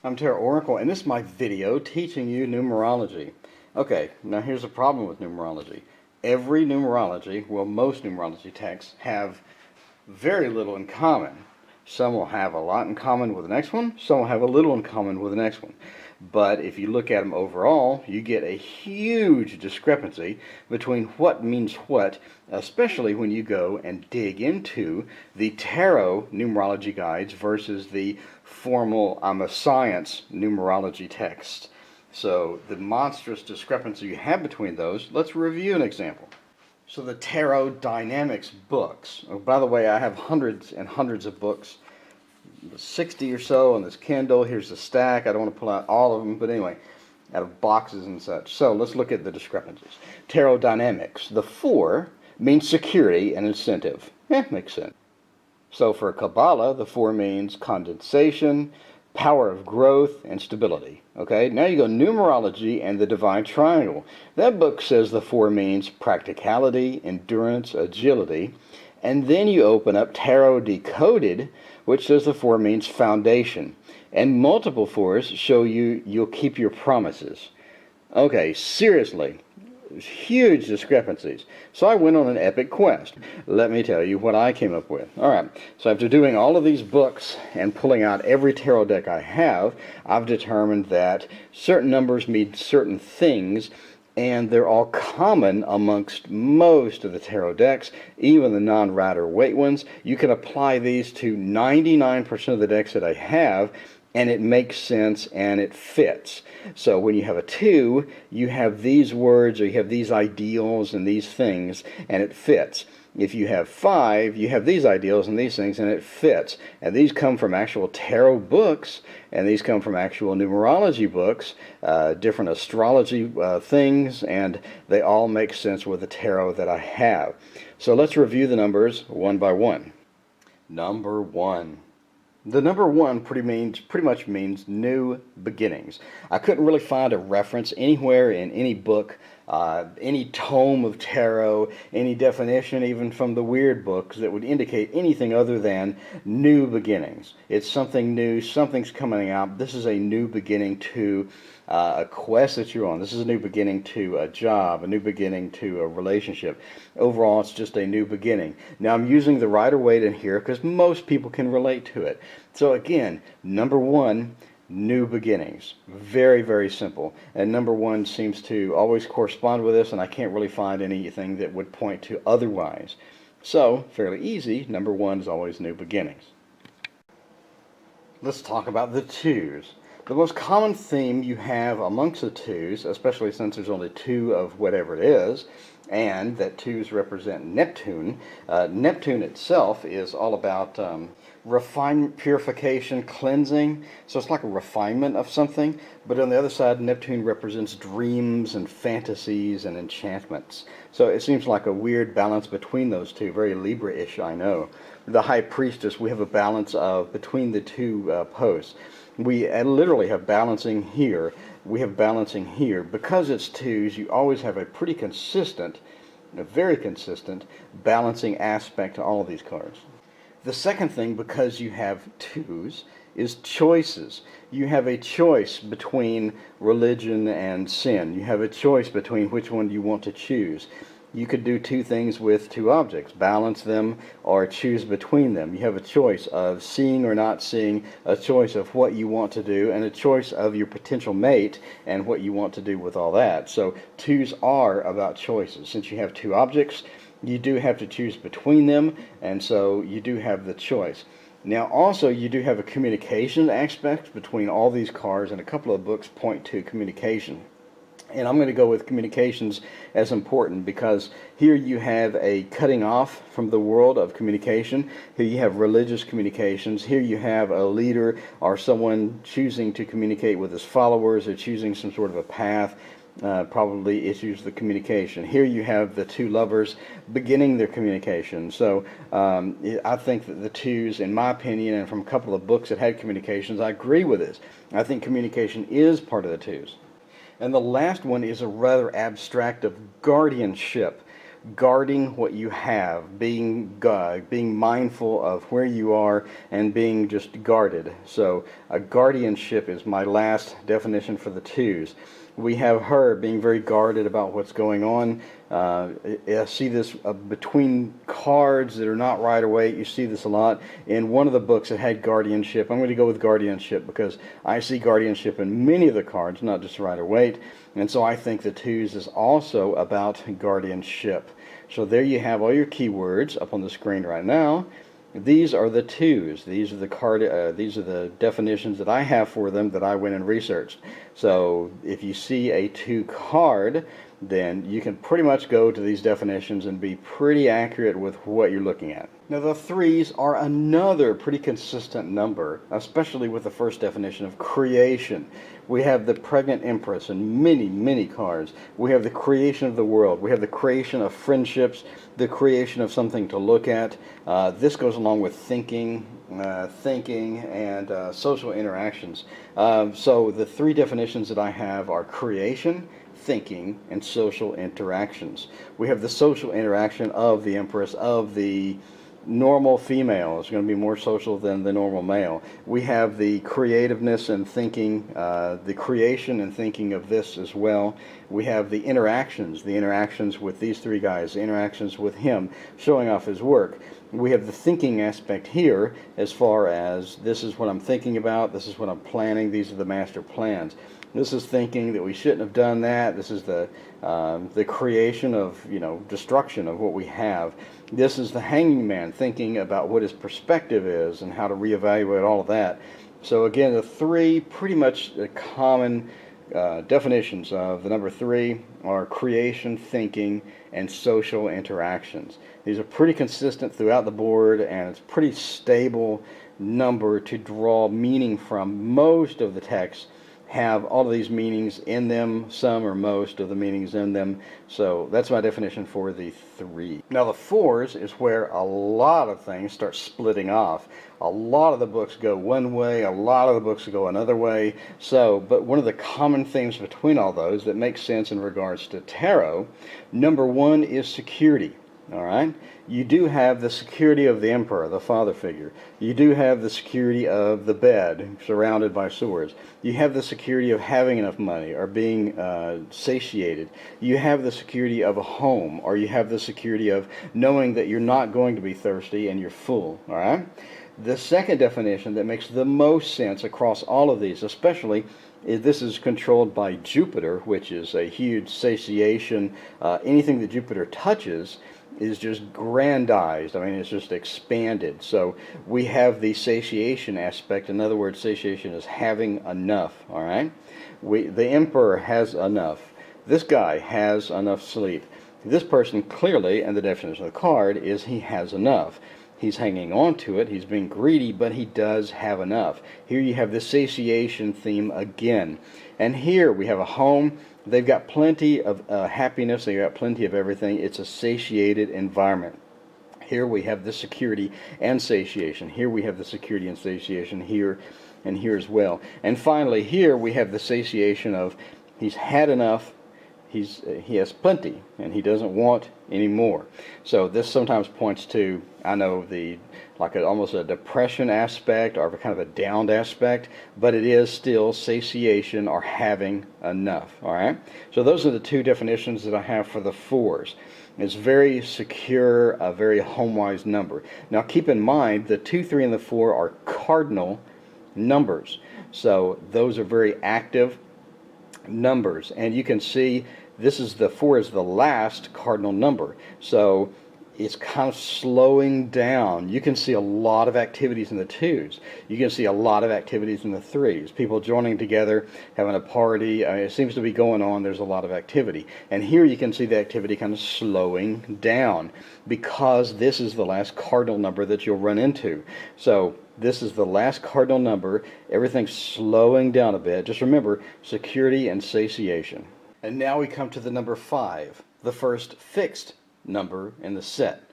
I'm Tarot Oracle, and this is my video teaching you numerology. Okay, now here's the problem with numerology. Every numerology, well, most numerology texts have very little in common. Some will have a lot in common with the next one, some will have a little in common with the next one. But if you look at them overall, you get a huge discrepancy between what means what, especially when you go and dig into the tarot numerology guides versus the formal I'm a science numerology text. So the monstrous discrepancy you have between those, let's review an example. So the Tarot Dynamics books. Oh, by the way, I have hundreds and hundreds of books, 60 or so on this Kindle. Here's the stack. I don't want to pull out all of them, but anyway, out of boxes and such. So let's look at the discrepancies. Tarot Dynamics. The 4 means security and incentive. Makes sense. So for Kabbalah, the 4 means condensation, power of growth, and stability. Okay, now you go numerology and the divine triangle. That book says the 4 means practicality, endurance, agility. And then you open up Tarot Decoded, which says the 4 means foundation. And multiple 4s show you'll keep your promises. Okay, seriously. Huge discrepancies. So I went on an epic quest. Let me tell you what I came up with. Alright, so after doing all of these books and pulling out every tarot deck I have, I've determined that certain numbers mean certain things, and they're all common amongst most of the tarot decks, even the non-Rider-Waite ones. You can apply these to 99% of the decks that I have, and it makes sense and it fits. So when you have a 2, you have these words or you have these ideals and these things, and it fits. If you have 5, you have these ideals and these things, and it fits. And these come from actual tarot books, and these come from actual numerology books, different astrology things, and they all make sense with the tarot that I have. So let's review the numbers one by one. Number 1. The number 1 pretty much means new beginnings. I couldn't really find a reference anywhere in any book, any tome of tarot, any definition even from the weird books that would indicate anything other than new beginnings. It's something new, something's coming out. This is a new beginning to a quest that you're on. This is a new beginning to a job, a new beginning to a relationship. Overall, it's just a new beginning. Now, I'm using the Rider-Waite in here because most people can relate to it. So again, number 1, new beginnings. Very, very simple. And number 1 seems to always correspond with this, and I can't really find anything that would point to otherwise. So, fairly easy. Number 1 is always new beginnings. Let's talk about the 2s. The most common theme you have amongst the 2s, especially since there's only 2 of whatever it is, and that 2s represent Neptune. Neptune itself is all about refinement, purification, cleansing. So it's like a refinement of something. But on the other side, Neptune represents dreams and fantasies and enchantments. So it seems like a weird balance between those two. Very Libra-ish, I know. The High Priestess, we have a balance of between the 2 posts. We literally have balancing here. We have balancing here. Because it's 2s, you always have a pretty consistent, a very consistent balancing aspect to all of these cards. The second thing, because you have 2s, is choices. You have a choice between religion and sin. You have a choice between which one you want to choose. You could do 2 things with 2 objects, balance them or choose between them. You have a choice of seeing or not seeing, a choice of what you want to do, and a choice of your potential mate and what you want to do with all that. So 2s are about choices. Since you have 2 objects, you do have to choose between them, and so you do have the choice. Now also you do have a communication aspect between all these cards, and a couple of books point to communication. And I'm going to go with communications as important because here you have a cutting off from the world of communication. Here you have religious communications. Here you have a leader or someone choosing to communicate with his followers or choosing some sort of a path. Probably issues the communication. Here you have the 2 lovers beginning their communication. So I think that the 2s, in my opinion, and from a couple of books that had communications, I agree with this. I think communication is part of the 2s. And the last one is a rather abstract of guardianship. guarding what you have, being mindful of where you are, and being just guarded. So a guardianship is my last definition for the twos. We have her being very guarded about what's going on. I see this between cards that are not Rider-Waite. You see this a lot. In one of the books it had guardianship. I'm going to go with guardianship because I see guardianship in many of the cards, not just Rider-Waite. And so I think the twos is also about guardianship. So there you have all your keywords up on the screen right now. These are the twos. These are the definitions that I have for them that I went and researched. So if you see a two card, then you can pretty much go to these definitions and be pretty accurate with what you're looking at. Now the threes are another pretty consistent number, especially with the first definition of creation. We have the pregnant empress in many, many cards. We have the creation of the world. We have the creation of friendships, the creation of something to look at. This goes along with thinking and social interactions. So the three definitions that I have are creation, thinking, and social interactions. We have the social interaction of the empress, of the normal female is going to be more social than the normal male. We have the creativeness and thinking, the creation and thinking of this as well. We have the interactions with these three guys, the interactions with him, showing off his work. We have the thinking aspect here as far as this is what I'm thinking about, this is what I'm planning, these are the master plans. This is thinking that we shouldn't have done that. This is the creation of, destruction of what we have. This is the hanging man thinking about what his perspective is and how to reevaluate all of that. So again, the three pretty much common definitions of the number three are creation, thinking, and social interactions. These are pretty consistent throughout the board, and it's a pretty stable number to draw meaning from. Most of the texts have all of these meanings in them, some or most of the meanings in them. So that's my definition for the three. Now the fours is where a lot of things start splitting off. A lot of the books go one way, a lot of the books go another way. But one of the common themes between all those that makes sense in regards to tarot, number one is security. All right, you do have the security of the emperor, the father figure. You do have the security of the bed surrounded by swords. You have the security of having enough money or being satiated. You have the security of a home, or you have the security of knowing that you're not going to be thirsty and you're full. All right. The second definition that makes the most sense across all of these, especially, this is controlled by Jupiter, which is a huge satiation. Anything that Jupiter touches is just grandized. I mean, it's just expanded. So we have the satiation aspect. In other words, satiation is having enough. All right. The emperor has enough. This guy has enough sleep. This person clearly, and the definition of the card is he has enough. He's hanging on to it, he's being greedy, but he does have enough. Here you have the satiation theme again. And here we have a home. They've got plenty of happiness, they've got plenty of everything. It's a satiated environment. Here we have the security and satiation. Here we have the security and satiation here and here as well. And finally here we have the satiation of he's had enough. He has plenty, and he doesn't want any more. So this sometimes points to, I know, almost a depression aspect or kind of a downed aspect, but it is still satiation or having enough. All right. So those are the two definitions that I have for the fours. It's very secure, a very home-wise number. Now keep in mind the 2, 3, and the 4 are cardinal numbers. So those are very active numbers, and you can see this is the 4 is the last cardinal number, so it's kind of slowing down. You can see a lot of activities in the 2s. You can see a lot of activities in the 3s. People joining together, having a party. I mean, it seems to be going on. There's a lot of activity. And here you can see the activity kind of slowing down because this is the last cardinal number that you'll run into. So this is the last cardinal number. Everything's slowing down a bit. Just remember, security and satiation. And now we come to the number 5, the first fixed number in the set.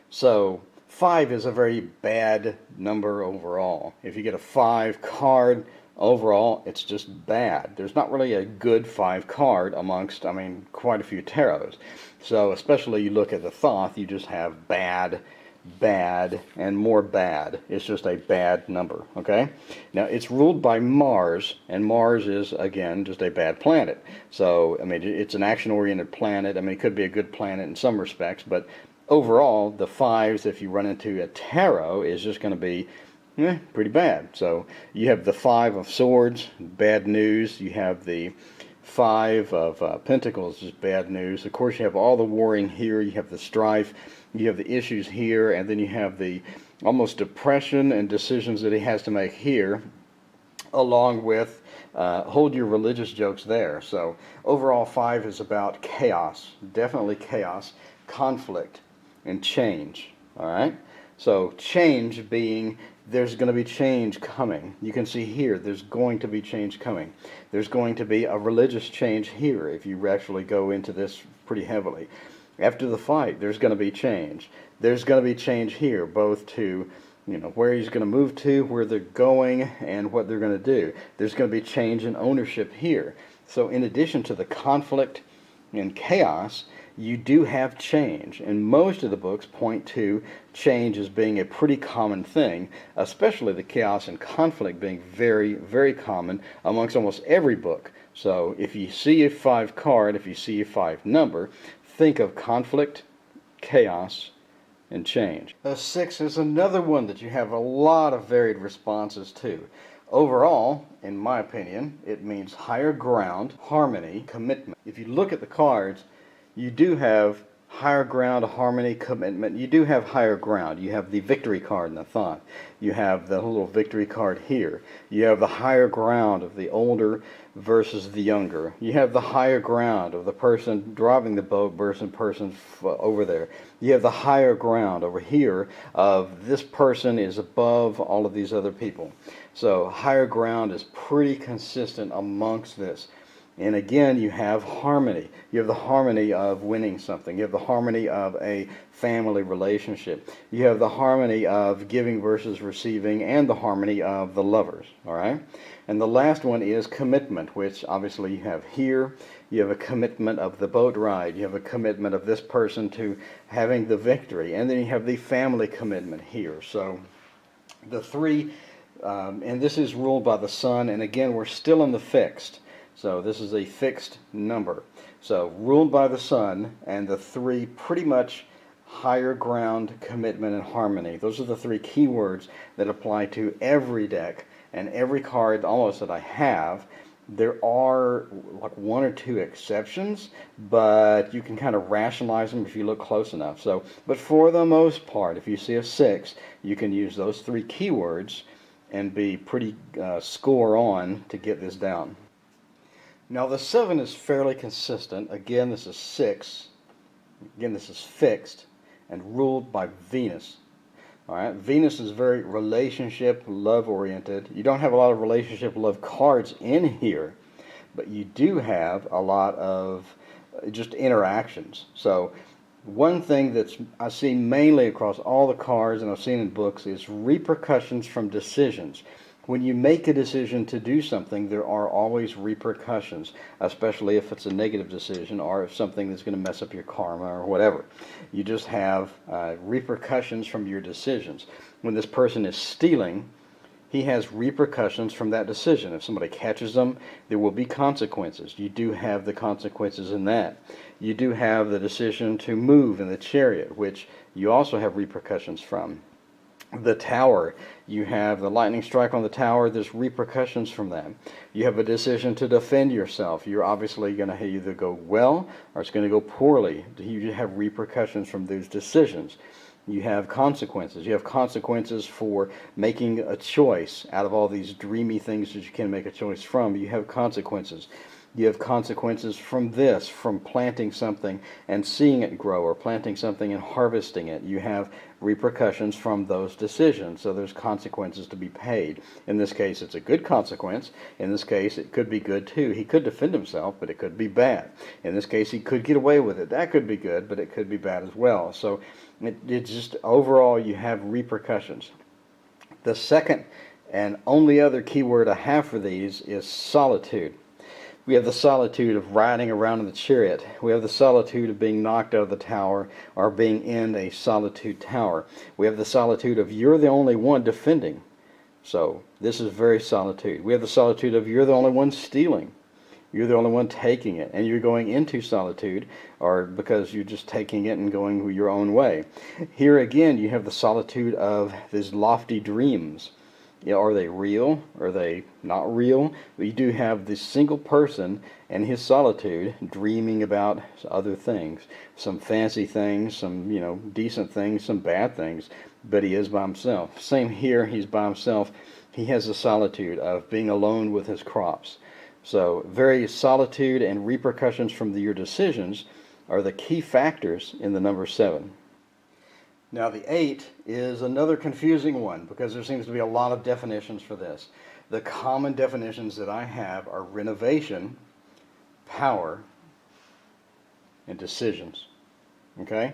So 5 is a very bad number overall. If you get a 5 card, Overall, it's just bad. There's not really a good 5 card amongst, quite a few tarots. So especially you look at the Thoth, you just have bad, bad, and more bad. It's just a bad number, okay? Now, it's ruled by Mars, and Mars is, again, just a bad planet. So, it's an action-oriented planet. It could be a good planet in some respects, but overall, the 5s, if you run into a tarot, is just going to be pretty bad. So you have the 5 of Swords, bad news. You have the 5 of Pentacles, is bad news. Of course, you have all the warring here. You have the strife. You have the issues here, and then you have the almost depression and decisions that he has to make here, along with hold your religious jokes there. So overall, 5 is about chaos, definitely chaos, conflict, and change. All right. So change being there's going to be change coming. You can see here there's going to be change coming. There's going to be a religious change here if you actually go into this pretty heavily. After the fight, there's going to be change. There's going to be change here, both to where he's going to move to, where they're going, and what they're going to do. There's going to be change in ownership here. So in addition to the conflict and chaos, you do have change, and most of the books point to change as being a pretty common thing, especially the chaos and conflict being very, very common amongst almost every book. So if you see a 5 card, if you see a 5 number, think of conflict, chaos, and change. A 6 is another one that you have a lot of varied responses to. Overall, in my opinion, it means higher ground, harmony, commitment. If you look at the cards, you do have higher ground, harmony, commitment. You do have higher ground. You have the victory card in the Thoth. You have the little victory card here. You have the higher ground of the older versus the younger. You have the higher ground of the person driving the boat versus person over there. You have the higher ground over here of this person is above all of these other people. So higher ground is pretty consistent amongst this. And again, you have harmony. You have the harmony of winning something. You have the harmony of a family relationship. You have the harmony of giving versus receiving, and the harmony of the lovers. All right? And the last one is commitment, which obviously you have here. You have a commitment of the boat ride. You have a commitment of this person to having the victory. And then you have the family commitment here. So the 3, and this is ruled by the sun. And again, we're still in the fixed. So this is a fixed number. So ruled by the sun, and the 3 pretty much higher ground, commitment, and harmony. Those are the 3 keywords that apply to every deck and every card almost that I have. There are like 1 or 2 exceptions, but you can kind of rationalize them if you look close enough. So, but for the most part, if you see a 6, you can use those 3 keywords and be pretty score on to get this down. Now the 7 is fairly consistent. Again, this is 6. Again, this is fixed and ruled by Venus. All right, Venus is very relationship, love-oriented. You don't have a lot of relationship, love cards in here, but you do have a lot of just interactions. So one thing that's I see mainly across all the cards and I've seen in books is repercussions from decisions. When you make a decision to do something, there are always repercussions, especially if it's a negative decision or if something that's going to mess up your karma or whatever. You just have repercussions from your decisions. When this person is stealing, he has repercussions from that decision. If somebody catches them, there will be consequences. You do have the consequences in that. You do have the decision to move in the Chariot, which you also have repercussions from. The Tower, you have the lightning strike on the tower, there's repercussions from that. You have a decision to defend yourself. You're obviously going to either go well or it's going to go poorly. You have repercussions from those decisions. You have consequences. You have consequences for making a choice out of all these dreamy things that you can make a choice from. You have consequences. You have consequences from this, from planting something and seeing it grow, or planting something and harvesting it. You have repercussions from those decisions, so there's consequences to be paid. In this case, it's a good consequence. In this case, it could be good too. He could defend himself, but it could be bad. In this case, he could get away with it. That could be good, but it could be bad as well. So it's just overall, you have repercussions. The second And only other keyword I have for these is solitude. We have the solitude of riding around in the chariot. We have the solitude of being knocked out of the tower or being in a solitude tower. We have the solitude of you're the only one defending. So this is very solitude. We have the solitude of you're the only one stealing. You're the only one taking it, and you're going into solitude, or because you're just taking it and going your own way. Here again, you have the solitude of these lofty dreams. You know, are they real? Are they not real? But you do have this single person and his solitude dreaming about other things, some fancy things, some decent things, some bad things, but he is by himself. Same here, he's by himself. He has the solitude of being alone with his crops. So very solitude and repercussions from your decisions are the key factors in the number 7. Now the 8 is another confusing one because there seems to be a lot of definitions for this. The common definitions that I have are renovation, power, and decisions. Okay?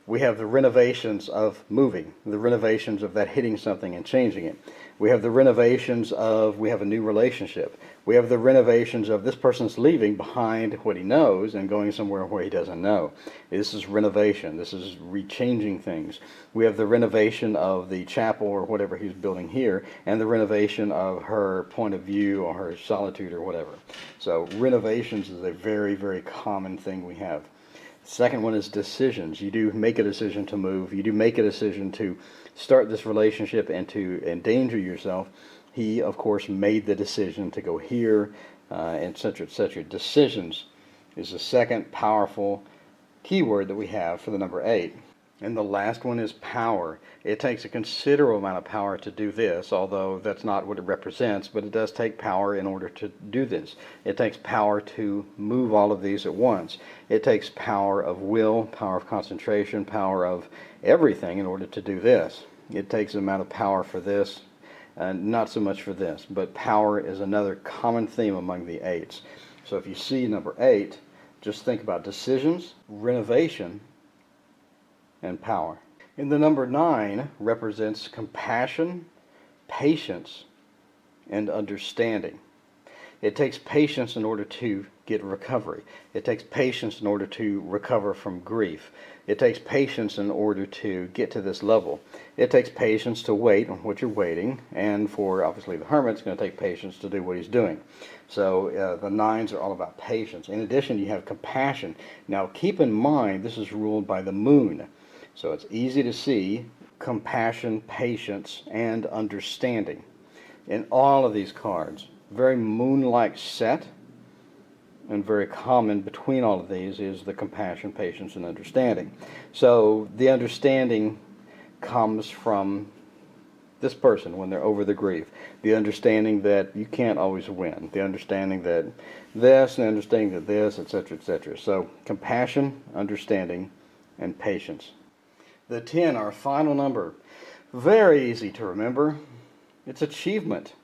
We have the renovations of moving, the renovations of that hitting something and changing it. We have the renovations of we have a new relationship. We have the renovations of this person's leaving behind what he knows and going somewhere where he doesn't know. This is renovation. This is rechanging things. We have the renovation of the chapel or whatever he's building here, and the renovation of her point of view or her solitude or whatever. So renovations is a very, very common thing we have. Second one is decisions. You do make a decision to move. You do make a decision to start this relationship and to endanger yourself. He, of course, made the decision to go here, etc., etc. Decisions is the second powerful keyword that we have for the number 8. And the last one is power. It takes a considerable amount of power to do this, although that's not what it represents, but it does take power in order to do this. It takes power to move all of these at once. It takes power of will, power of concentration, power of everything in order to do this. It takes an amount of power for this, not so much for this, but power is another common theme among the 8s. So if you see number 8, just think about decisions, renovation, and power. And the number 9 represents compassion, patience, and understanding. It takes patience in order to get recovery. It takes patience in order to recover from grief. It takes patience in order to get to this level. It takes patience to wait on what you're waiting, and for obviously the hermit, it's going to take patience to do what he's doing. So the 9s are all about patience. In addition, you have compassion. Now keep in mind, this is ruled by the moon. So it's easy to see compassion, patience, and understanding in all of these cards. Very moon-like set, and very common between all of these is the compassion, patience, and understanding. So the understanding comes from this person when they're over the grief. The understanding that you can't always win. The understanding that this, and understanding that this, etc., etc. So compassion, understanding, and patience. The 10, our final number, very easy to remember. It's achievement.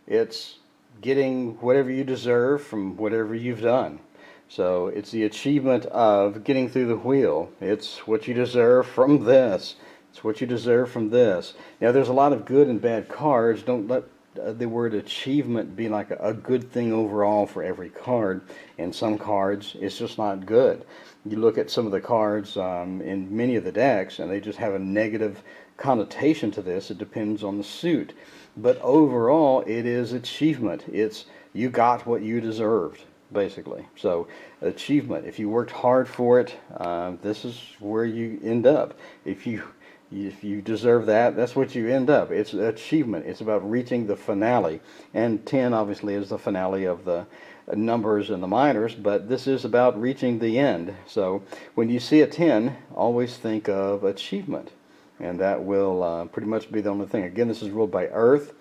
It's getting whatever you deserve from whatever you've done. So it's the achievement of getting through the wheel. It's what you deserve from this. It's what you deserve from this. Now there's a lot of good and bad cards. Don't let the word achievement be like a good thing overall for every card. In some cards, it's just not good. You look at some of the cards in many of the decks, and they just have a negative connotation to this. It depends on the suit. But overall, it is achievement. It's you got what you deserved, basically. So achievement. If you worked hard for it, this is where you end up. If you deserve that, that's what you end up. It's achievement. It's about reaching the finale. And 10 obviously is the finale of the numbers and the minors, but this is about reaching the end. So when you see a 10, always think of achievement. And that will pretty much be the only thing. Again, this is ruled by Earth,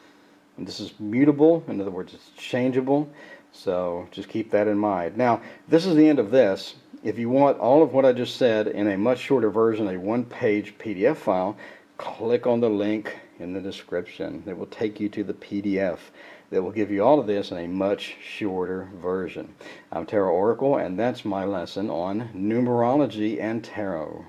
and this is mutable. In other words, it's changeable. So just keep that in mind. Now, this is the end of this. If you want all of what I just said in a much shorter version, a one-page PDF file, click on the link in the description. It will take you to the PDF that will give you all of this in a much shorter version. I'm Tarot Oracle, and that's my lesson on numerology and tarot.